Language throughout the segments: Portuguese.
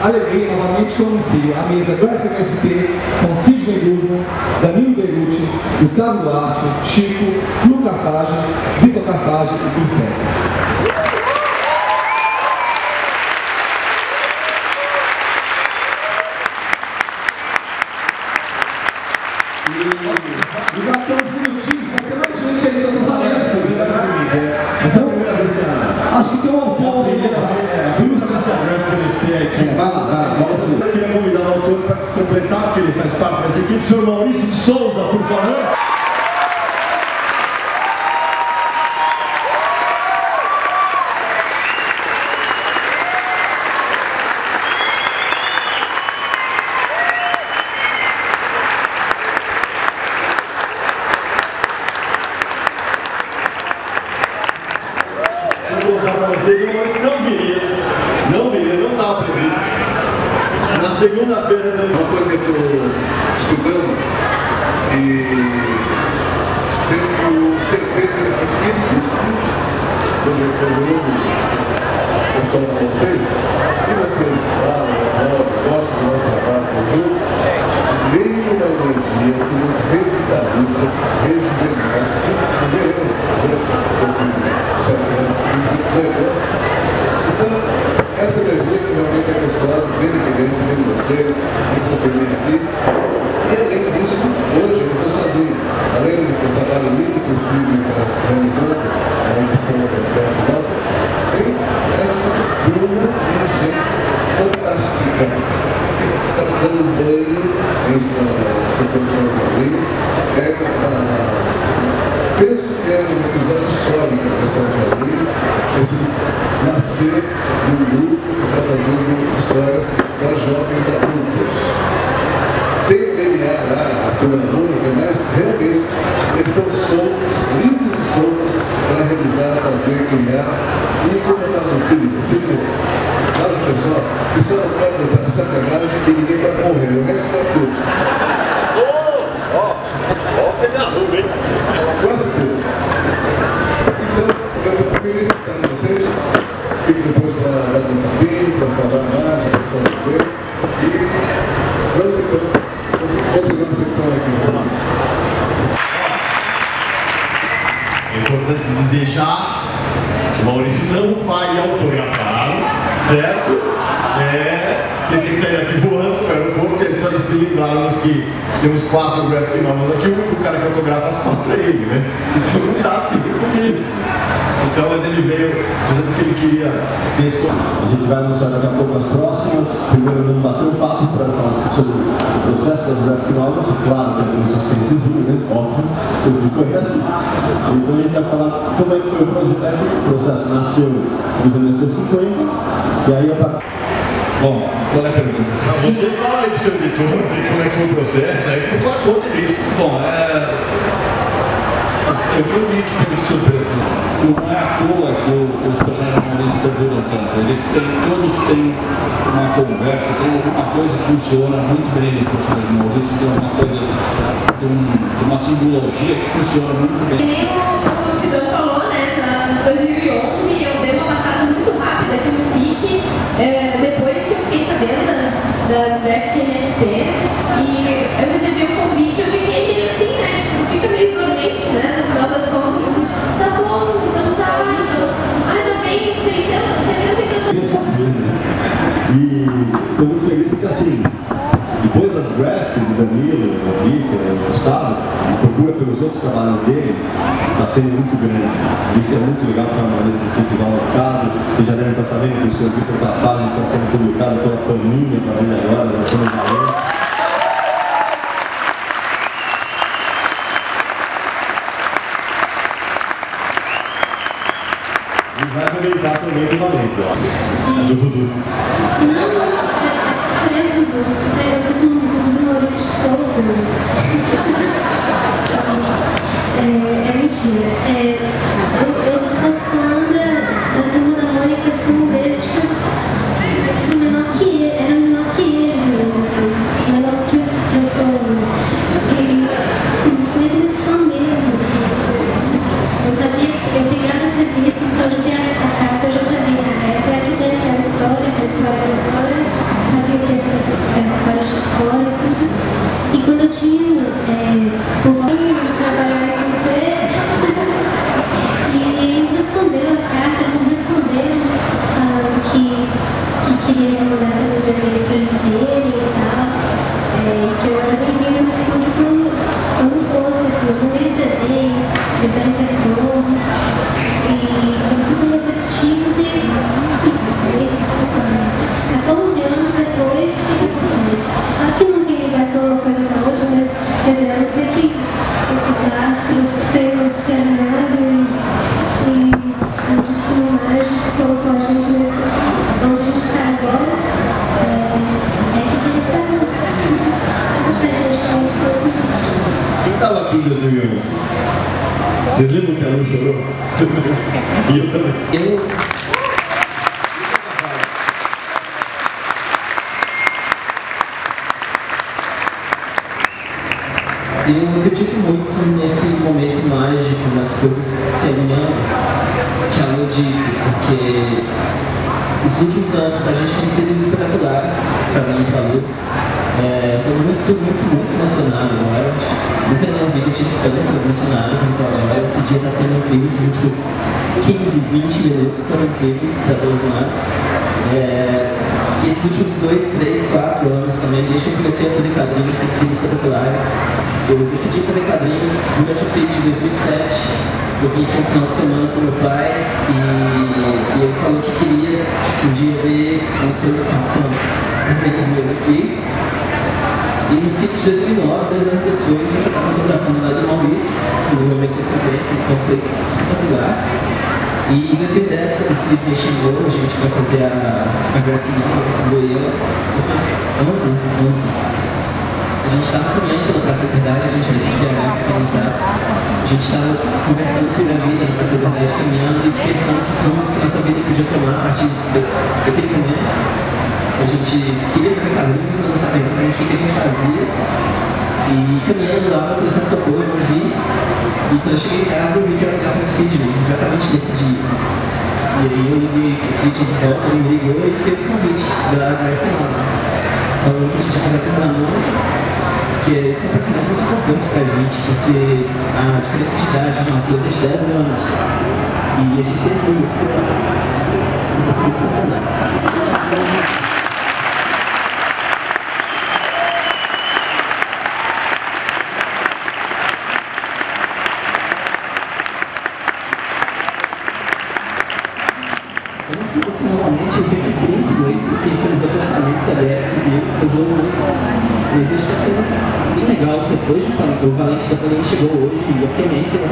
alegria novamente que eu anuncio a mesa Graphic SP com Sidney Guzman, Danilo Beruti, Gustavo Duarte, Chico, Lu Cafage, Vitor Cafage e Cris. E bateu uns minutinhos, porque mais gente ainda não sabe essa, então, acho que tem um autor aí, eu queria convidar o autor para completar, porque ele faz parte dessa equipe, o senhor Maurício de Souza, por favor. Vou mostrar para vocês, o Maurício não viria, não estava previsto. Na segunda-feira, uma coisa que eu estou estudando e tenho certeza que existe, quando eu estou com vocês, e vocês falam, gostam do nosso trabalho conjunto, veio uma energia que nos revitaliza, rejuvenesce, então, essa energia que realmente é gostosa, bem diferente, bem de vocês, muito também aqui. E além disso, hoje eu estou sozinho. Além do trabalho lindo que eu sigo realizando, a edição da Terra, tem essa turma de gente fantástica, que está dando banho em produção do Rio. Penso que é um episódio histórico da questão do Rio, esse nascer de um grupo que está fazendo histórias para jovens adultos. Tem o DNA lá, a turma única, mas realmente eles estão soltos, livres e soltos para realizar, fazer, criar. E como eu estava no Círio, fala pessoal, isso não pode botar essa sacanagem que ninguém vai morrer, o resto está tudo. Você me arruma, hein? Quase tudo. Então, eu estou feliz de estar com vocês. Fico depois para dar um tapinho, para falar mais, para o pessoal ver. E vamos continuar a sessão aqui, sabe? É importante dizer já, o Maurício não vai autografar, certo? Tem que sair aqui voando para o aeroporto, eles só se lembraram que temos 4 graphic novels aqui, o único cara que autografa as 4 é ele, né? Então não dá tempo com isso. Então ele veio fazendo o que ele queria descobrir. A gente vai anunciar daqui a pouco as próximas. Primeiro vamos bater um papo para falar sobre o processo das graphic novels. Claro que tem um suspensezinho, né? Óbvio, vocês se conhecem. Então a gente vai falar como é que foi o projeto. O processo nasceu nos anos 50. E aí a partir... Bom, qual é a pergunta? Você fala aí do seu editor, como é que foi o processo, aí por tua conta disso. Bom, eu fui meio que pego de surpresa. Não é à toa que os personagens humoristas perduram tanto. Todos têm uma conversa, tem alguma coisa que funciona muito bem nos personagens humoristas, tem uma coisa de uma simbologia que funciona muito bem. E o Sidão falou, né, em 2011 eu dei uma passada muito rápida aqui no FIC, depois que eu fiquei sabendo das Graphic MSP, e eu recebi um convite, eu fiquei meio assim, né, tipo, fica meio dormente, né, no final das contas. Tá bom, então tá, então, já vem 60 e tantas. E estou muito feliz porque assim, depois das graphics do Danilo, do Vitor, do Gustavo, a procura pelos outros trabalhos deles está sendo muito grande. Isso é muito legal para a maneira de incentivar o mercado. Vocês já devem estar sabendo que o seu Vitor Cafage está sendo publicado pela Paninha para ver agora, da Antônio Valente. E vai aproveitar também do Valente, ó. Do Dudu. Não, é Dudu. Eu fiz um Maurício de Souza. É mentira. Eu sou fã da turma da Mônica, assim, desde que menor que ele, era menor que eles, assim, menor que eu sou. Mas ele é fã mesmo, assim. Eu sabia, eu pegava essa revista, só de ver a capa, eu já sabia. Essa é a que tem aquela história, aquela história. de 2011. Vocês lembram que a Lu chorou? E eu também. Eu acredito muito nesse momento mágico, nas coisas se alinhando, que a Lu disse, porque os últimos anos pra gente têm sido espetaculares, pra mim e pra Lu. Estou muito emocionado agora. Nunca na minha vida eu tive tanto emocionado quanto agora. Esse dia está sendo incrível, esses últimos 15, 20 minutos foram incríveis para todos nós. Esses últimos 2, 3, 4 anos também, desde que eu comecei a fazer quadrinhos, têm sido espetaculares. Eu decidi fazer quadrinhos durante o feito de 2007. Eu vim aqui um final de semana com meu pai e ele falou que queria um dia ver uma solução com desenhos meus aqui. E no FIC de 2009, 2 anos depois, eu estava fotografando lá do Maurício, no meu mês de setembro, então foi espetacular. E em 2010, quando o Sidney chegou, a gente vai fazer a graphic novel do eu. 11. A gente estava caminhando pela Praça Verdade, a gente era para quem não sabe. A gente estava conversando sobre a vida na Praça Verdade, caminhando e pensando que somos que nossa vida podia tomar a partir daquele momento. A gente queria fazer quadrinhos, não sabia exatamente o que a gente fazia. E caminhando lá, o telefone tocou, eu vi. E quando eu cheguei em casa, eu vi que era a ligação do Sidney, exatamente nesse dia. E aí eu liguei o Sidney de volta, ele me ligou e fez o convite da graphic novel. Falando que a gente ia fazer com o Ramon, que são personagens muito importantes pra gente, porque a diferença de idade de nós dois é de 10 anos. E a gente sempre foi muito próximo. Isso é muito emocionante. Normalmente eu sempre brinco muito que nos orçamentos abertos e usou muito. Mas isso está sendo bem legal. Depois o Valente da Pandemia chegou hoje e eu fiquei meio que eu e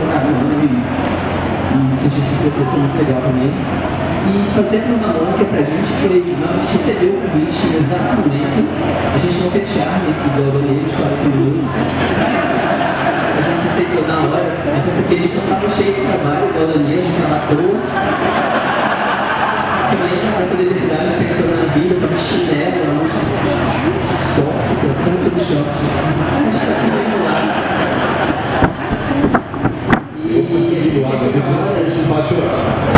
senti que isso foi muito legal também. E fazer a Namor, que é pra gente foi, não, a gente recebeu o convite no exato momento, a gente não fez charme aqui do Agoneiro de 40 minutos. A gente aceitou na hora, até porque a gente não estava cheio de trabalho do Agoneiro, a gente estava à toa. Também nessa liberdade, pensando na vida, eu estava chinelo, choque, tanta coisa de choque. A gente está comendo lá.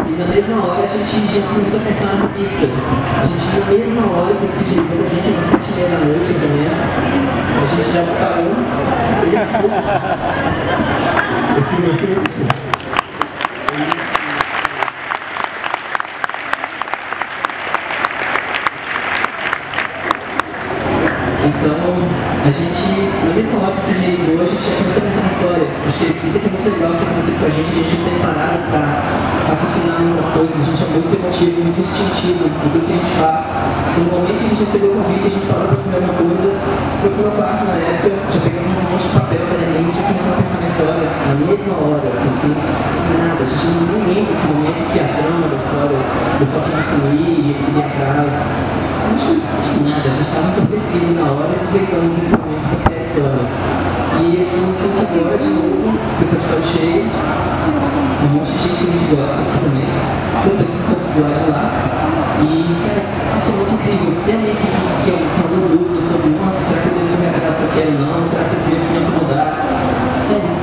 E na mesma hora a gente já começou a pensar na pista. A gente na mesma hora que o Sidney ligou pra gente, às 7h30 da noite, mais ou menos. A gente já parou. Esse momento é muito bom. Então, a gente, na mesma hora que o Sidney ligou, a gente já começou a pensar na história. Acho que isso aqui é muito legal que aconteceu com a gente não tem parado para assassinar muitas coisas. A gente é muito emotivo, muito instintivo em tudo que a gente faz. No momento que a gente recebeu o convite, a gente parou para fazer uma coisa, foi para o meu quarto na época, já pegamos um monte de papel, caderninho, já começamos a pensar na história na mesma hora, assim, sem nada. A gente não lembra que momento que a trama da história do Toque não sumir e ele seguir atrás. A gente não sentiu nada, a gente estava muito apreciado na hora e aproveitamos esse momento para criar a história. E aqui no sul agora, de novo, o pessoal está cheio, um monte de gente que a gente gosta aqui também, tanto aqui quanto do lado de lá. E, cara, vai ser muito incrível. Se alguém que tem alguma dúvida sobre, nossa, será que eu devo me agradar porque eu não? Será que eu devo me acomodar?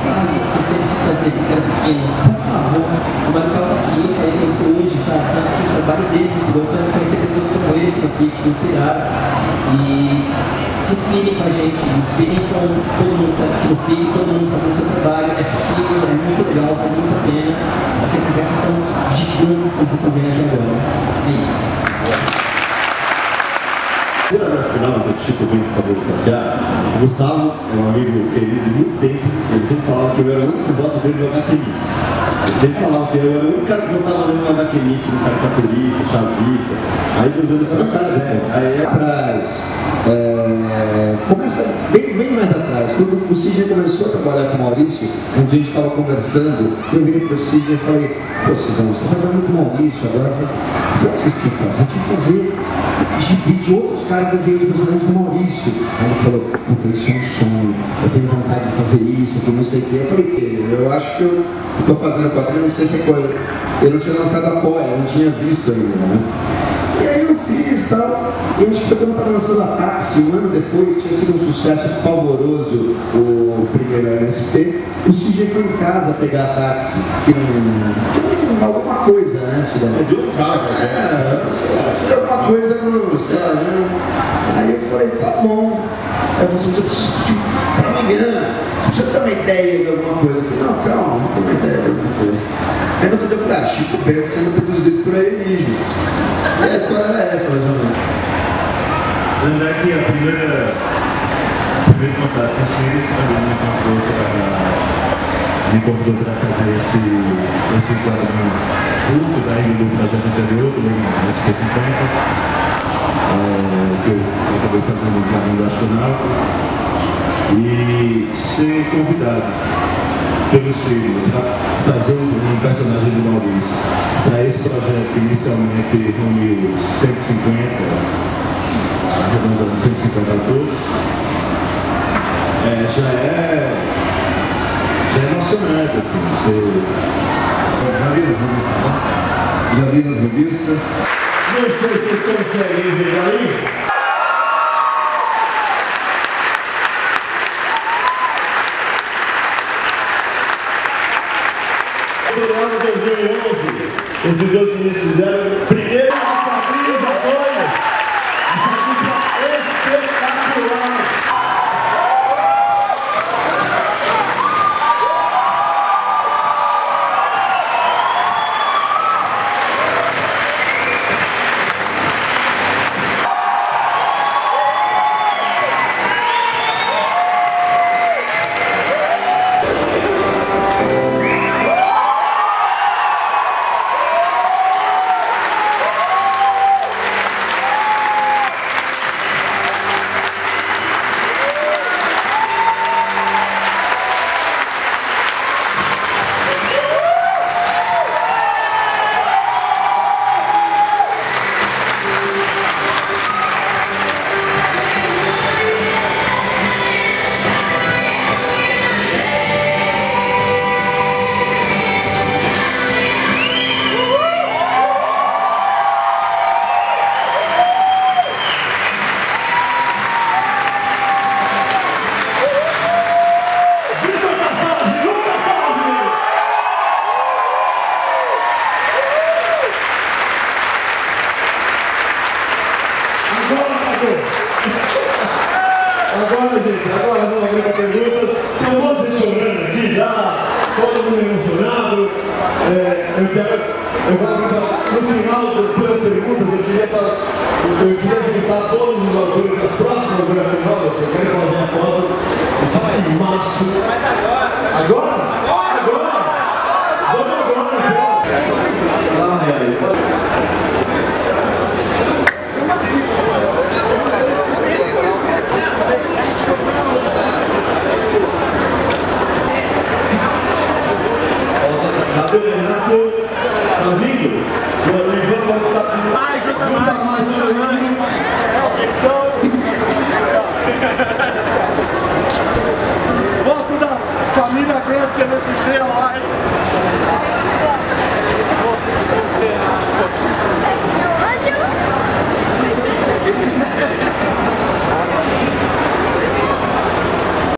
Faça o que você sempre quis fazer quando você era pequeno. Por favor, o Maricão está aqui, está aí no estúdio, sabe? Tanto que o trabalho dele me inspirou, tanto conhecer pessoas como ele que aqui, que me inspiraram. E se inspirem com a gente, se inspirem com todo mundo que está aqui no FIC, todo mundo fazendo o seu trabalho. É possível, é muito legal, vale muito a pena. As recompensas são gigantes como vocês estão vendo aqui agora. É isso. Na final do Chico Bento para o passear, o Gustavo é um amigo querido de muito tempo, ele sempre falava que eu era o único voto dele no HQ Mix. Ele sempre falava que eu era o único cara que não estava lendo no HQ Mix, no caricaturista, chavista. Aí dos anos para trás, aí atrás, começa bem mais atrás. Quando o Sidney começou a trabalhar com o Maurício, um dia a gente estava conversando, eu virei para o Sidney e falei, pô, Sidney, você está trabalhando com o Maurício agora? Sabe o que vocês tinham que fazer? Tinha que fazer gibi de outros caras desenhando personagens do Maurício. Aí ele falou, puta, isso é um sonho, eu tenho vontade de fazer isso, que não sei o que. Eu falei, eu acho que eu tô fazendo quadrinho, não sei se é coisa. Eu não tinha lançado a Poia, eu não tinha visto ainda, né? E aí eu fiz e tal, e eu acho que quando eu estava lançando a Táxi, um ano depois, tinha sido um sucesso pavoroso o primeiro MSP. O CJ foi em casa pegar a Táxi, alguma coisa, né, Cidade? De um carro, sei lá, tinha alguma coisa no, sei lá, aí eu falei, tá bom. Aí você precisa para amanhã, você precisa ter uma ideia de alguma coisa. Eu falei, não, calma, não tenho uma ideia de alguma coisa. Aí no outro dia eu falei, Chico Bento sendo produzido por alienígenas. E a história era essa, mais ou menos. Lembrar que o primeiro contato com o Ciro também me convidou para fazer esse quadrinho curto, daí do projeto anterior, do SP50, que eu acabei fazendo um quadrinho nacional, e ser convidado pelo Ciro para fazer um personagem do Maurício. Para esse projeto que inicialmente reuniu 150, arredondando 150 autores, já é emocionante, assim, você... Já vi nas revistas? Não sei se vocês conseguem ver aí. No ano de 2011, esses dois meninos fizeram primeiro quadrinhos da Folha. Isso é espetacular. Agora, gente, agora vamos abrir para perguntas. Tem um monte de chorando aqui já, todo mundo emocionado. Eu vou abrir no final das perguntas, eu queria juntar todos os autores das próximas grafas novas, eu quero fazer uma foto esse maço. Mas agora? Agora? Vamos agora! Renato, tá vindo? Boa noite.